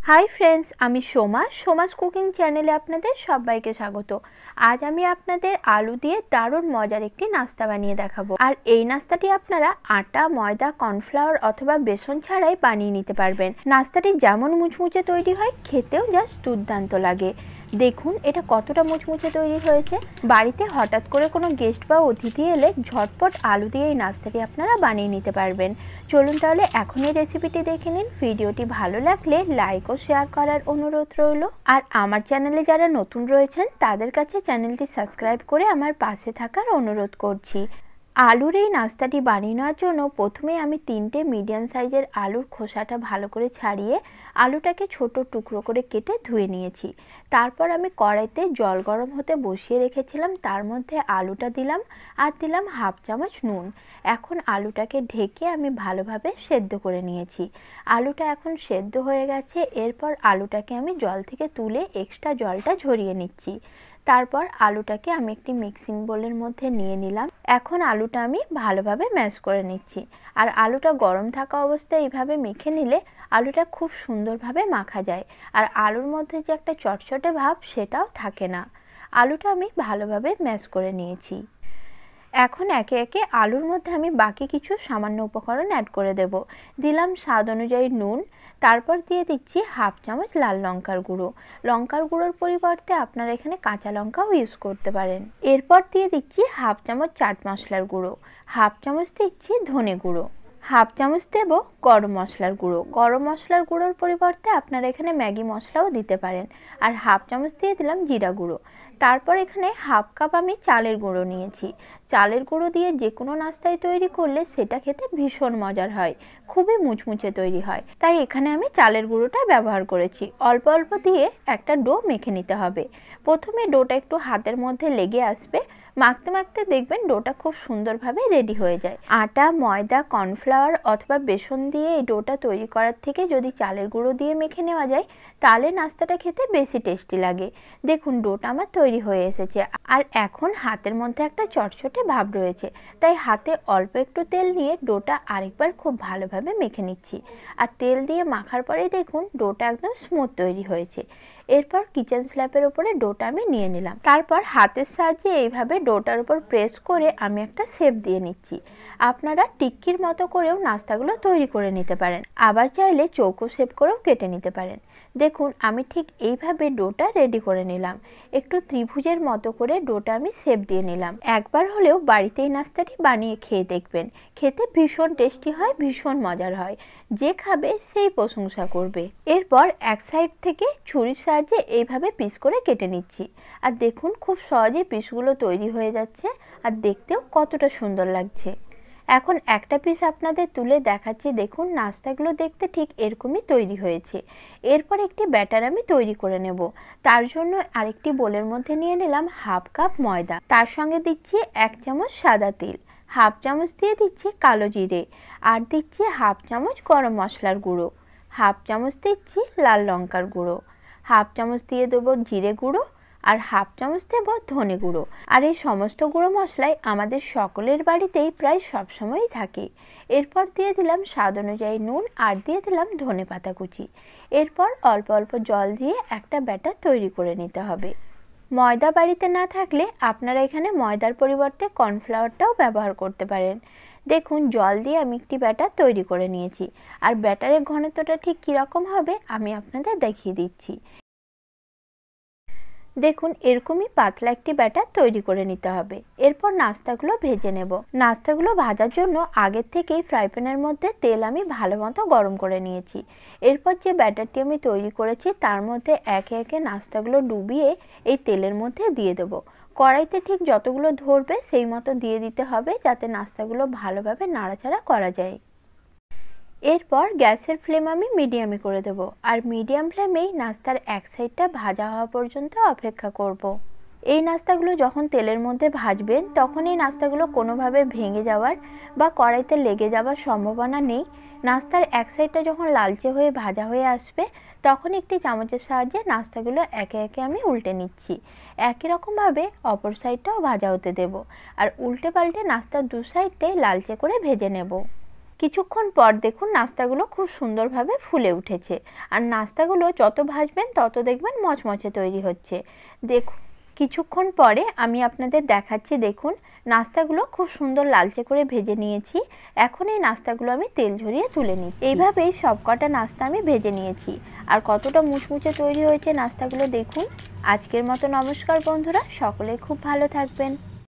Hi friends, আমি Soma's cooking চ্যানেলে আপনাদের সবাইকে স্বাগত। আজ আমি আপনাদের আলু দিয়ে দারুণ মজার একটি নাস্তা বানিয়ে দেখাবো। আর এই নাস্তাটি আপনারা আটা, ময়দা, কর্নফ্লাওয়ার অথবা বেসন ছাড়াই বানিয়ে নিতে পারবেন। নাস্তাটি যেমন মুচমুচে তৈরি হয়, খেতেও জাস্ট দুর্দান্ত লাগে। দেখুন এটা কতটা মুচমুচে তৈরি হয়েছে। বাড়িতে হঠাৎ করে কোনো গেস্ট বা অতিথি এলে ঝটপট আলু দিয়ে এই নাস্তাটি আপনারা বানিয়ে নিতে পারবেন। চলুন তাহলে এখনই রেসিপিটি দেখে নিন। ভিডিওটি ভালো লাগলে লাইক ও শেয়ার করার অনুরোধ রইল। আর আমার চ্যানেলে যারা নতুন রয়েছেন তাদের কাছে চ্যানেলটি সাবস্ক্রাইব করে আমার পাশে থাকার অনুরোধ করছি। আলুর এই নাস্তাটি বানিয়ে নেওয়ার জন্য প্রথমে আমি 3টে মিডিয়াম সাইজের আলুর খোসাটা ভালো করে ছাড়িয়ে আলুটাকে ছোট টুকরো করে কেটে ধুয়ে নিয়েছি। তারপর আমি কড়াইতে জল গরম হতে বসিয়ে রেখেছিলাম, তার মধ্যে আলুটা দিলাম আর দিলাম হাফ চামচ নুন। এখন আলুটাকে ঢেকে আমি ভালোভাবে সেদ্ধ করে নিয়েছি। আলুটা এখন সেদ্ধ হয়ে গেছে। এরপর আলুটাকে আমি জল থেকে তুলে এক্সট্রা জলটা ঝরিয়ে নিচ্ছি। তারপর আলুটাকে আমি একটি মিক্সিং বোলের মধ্যে নিয়ে নিলাম। এখন আলুটা আমি ভালোভাবে ম্যাশ করে নিচ্ছি। আর আলুটা গরম থাকা অবস্থায় এইভাবে মেখে নিলে আলুটা খুব সুন্দরভাবে মাখা যায়। আর আলুর মধ্যে যে একটা চটচটে ভাব সেটাও থাকে না। আলুটা আমি ভালোভাবে ম্যাশ করে নিয়েছি। এখন একে একে আলুর মধ্যে আমি বাকি কিছু সামান্য উপকরণ অ্যাড করে দেব। দিলাম স্বাদ অনুযায়ী নুন, তারপর দিয়ে দিচ্ছি হাফ চামচ লাল লঙ্কার গুঁড়ো। লঙ্কার গুঁড়োর পরিবর্তে আপনারা এখানে কাঁচা লঙ্কাও ইউজ করতে পারেন। এরপর দিয়ে দিচ্ছি হাফ চামচ চাট মশলার গুঁড়ো, হাফ চামচ দিচ্ছি ধনে গুঁড়ো, হাফ চামচ দেব গরম মশলার গুঁড়ো। গরম মশলার গুঁড়োর পরিবর্তে আপনারা এখানে ম্যাগি মশলাও দিতে পারেন। আর হাফ চামচ দিয়ে দিলাম জিরা গুঁড়ো। তারপর এখানে হাফ কাপ আমি চালের গুঁড়ো নিয়েছি। চালের গুঁড়ো দিয়ে যে কোনো নাস্তায় তৈরি করলে সেটা খেতে ভীষণ মজার হয়, খুবই মুচমুচে তৈরি হয়। তাই এখানে আমি চালের গুঁড়োটা ব্যবহার করেছি। অল্প অল্প দিয়ে একটা ডো মেখে নিতে হবে। প্রথমে ডোটা একটু হাতের মধ্যে লেগে আসবে, মাখতে মাখতে দেখবেন ডোটা খুব সুন্দরভাবে রেডি হয়ে যায়। আটা, ময়দা, কর্নফ্লাওয়ার অথবা বেসন দিয়ে এই ডোটা তৈরি করার থেকে যদি চালের গুঁড়ো দিয়ে মেখে নেওয়া যায় তাহলে নাস্তাটা খেতে বেশি টেস্টি লাগে। দেখুন ডোটা আমার তৈরি হয়ে এসেছে। আর এখন হাতের মধ্যে একটা চটচটে ভাব রয়েছে, তাই হাতে অল্প একটু তেল নিয়ে ডোটা আরেকবার খুব ভালোভাবে মেখে নিচ্ছি। আর তেল দিয়ে মাখার পরেই দেখুন ডোটা একদম স্মুথ তৈরি হয়েছে। এরপর কিচেন স্ল্যাপের উপরে ডোটা আমি নিয়ে নিলাম। তারপর হাতের সাহায্যে এইভাবে ডোটার উপর প্রেস করে আমি একটা শেপ দিয়ে নিচ্ছি। আপনারা টিক্কির মতো করেও নাস্তাগুলো তৈরি করে নিতে পারেন, আবার চাইলে চৌকো শেপ করেও কেটে নিতে পারেন। দেখুন আমি ঠিক এইভাবে ডোটা রেডি করে নিলাম। একটু ত্রিভুজের মতো করে ডোটা আমি শেপ দিয়ে নিলাম। একবার হলেও বাড়িতে এই নাস্তাটি বানিয়ে খেয়ে দেখবেন, খেতে ভীষণ টেস্টি হয়, ভীষণ মজার হয়। যে খাবে সেই প্রশংসা করবে। এরপর এক সাইড থেকে ছুরির সাহায্যে এইভাবে পিস করে কেটে নিচ্ছি। আর দেখুন খুব সহজে পিসগুলো তৈরি হয়ে যাচ্ছে আর দেখতেও কতটা সুন্দর লাগছে। এখন একটা পিস আপনাদের তুলে দেখাচ্ছি। দেখুন নাস্তাগুলো দেখতে ঠিক এরকমই তৈরি হয়েছে। এরপর একটি ব্যাটার আমি তৈরি করে নেব। তার জন্য আরেকটি বোলের মধ্যে নিয়ে নিলাম হাফ কাপ ময়দা, তার সঙ্গে দিচ্ছি 1 চামচ সাদা তিল, হাফ চামচ দিয়ে দিচ্ছি কালো জিরে, আর দিচ্ছি হাফ চামচ গরম মশলার গুঁড়ো, হাফ চামচ দিচ্ছি লাল লঙ্কার গুঁড়ো, হাফ চামচ দিয়ে দেবো জিরে গুঁড়ো, আর হাফ চামচ দেব ধনে গুঁড়ো। আর এই সমস্ত গুঁড়ো মশলাই আমাদের সকলের বাড়িতেই প্রায় সবসময়ই থাকে। এরপর দিয়ে দিলাম স্বাদ অনুযায়ী নুন আর দিয়ে দিলাম ধনেপাতা কুচি। এরপর অল্প অল্প জল দিয়ে একটা ব্যাটার তৈরি করে নিতে হবে। ময়দা বাড়িতে না থাকলে আপনারা এখানে ময়দার পরিবর্তে কর্নফ্লাওয়ারটাও ব্যবহার করতে পারেন। দেখুন জল দিয়ে আমি একটি ব্যাটার তৈরি করে নিয়েছি। আর ব্যাটারের ঘনত্বটা ঠিক কীরকম হবে আমি আপনাদের দেখিয়ে দিচ্ছি। দেখুন এরকমই পাতলা একটি ব্যাটার তৈরি করে নিতে হবে। এরপর নাস্তাগুলো ভেজে নেব। নাস্তাগুলো ভাজার জন্য আগের থেকেই ফ্রাই প্যানের মধ্যে তেল আমি ভালো মতো গরম করে নিয়েছি। এরপর যে ব্যাটারটি আমি তৈরি করেছি তার মধ্যে একে একে নাস্তাগুলো ডুবিয়ে এই তেলের মধ্যে দিয়ে দেব। কড়াইতে ঠিক যতগুলো ধরবে সেই মতো দিয়ে দিতে হবে, যাতে নাস্তাগুলো ভালোভাবে নাড়াচাড়া করা যায়। এরপর গ্যাসের ফ্লেম আমি মিডিয়ামে করে দেব। আর মিডিয়াম ফ্লেমেই নাস্তার এক সাইডটা ভাজা হওয়া পর্যন্ত অপেক্ষা করব। এই নাস্তাগুলো যখন তেলের মধ্যে ভাজবেন তখন এই নাস্তাগুলো কোনোভাবে ভেঙে যাওয়ার বা কড়াইতে লেগে যাওয়ার সম্ভাবনা নেই। নাস্তার এক সাইডটা যখন লালচে হয়ে ভাজা হয়ে আসবে তখন একটি চামচের সাহায্যে নাস্তাগুলো একে একে আমি উল্টে নিচ্ছি। একই রকমভাবে অপর সাইডটাও ভাজা হতে দেব। আর উল্টে পাল্টে নাস্তার দু সাইডটাই লালচে করে ভেজে নেব। কিছুক্ষণ পর দেখুন নাস্তাগুলো খুব সুন্দরভাবে ফুলে উঠেছে। আর নাস্তাগুলো যত ভাজবেন তত দেখবেন মচমচে তৈরি হচ্ছে। দেখুন কিছুক্ষণ পরে আমি আপনাদের দেখাচ্ছি, দেখুন নাস্তাগুলো খুব সুন্দর লালচে করে ভেজে নিয়েছি। এখন এই নাস্তাগুলো আমি তেল ঝরিয়ে তুলে নিচ্ছি। এইভাবেই সবকটা নাস্তা আমি ভেজে নিয়েছি। আর কতটা মুচমুচে তৈরি হয়েছে নাস্তাগুলো দেখুন। আজকের মতো নমস্কার বন্ধুরা, সকলে খুব ভালো থাকবেন।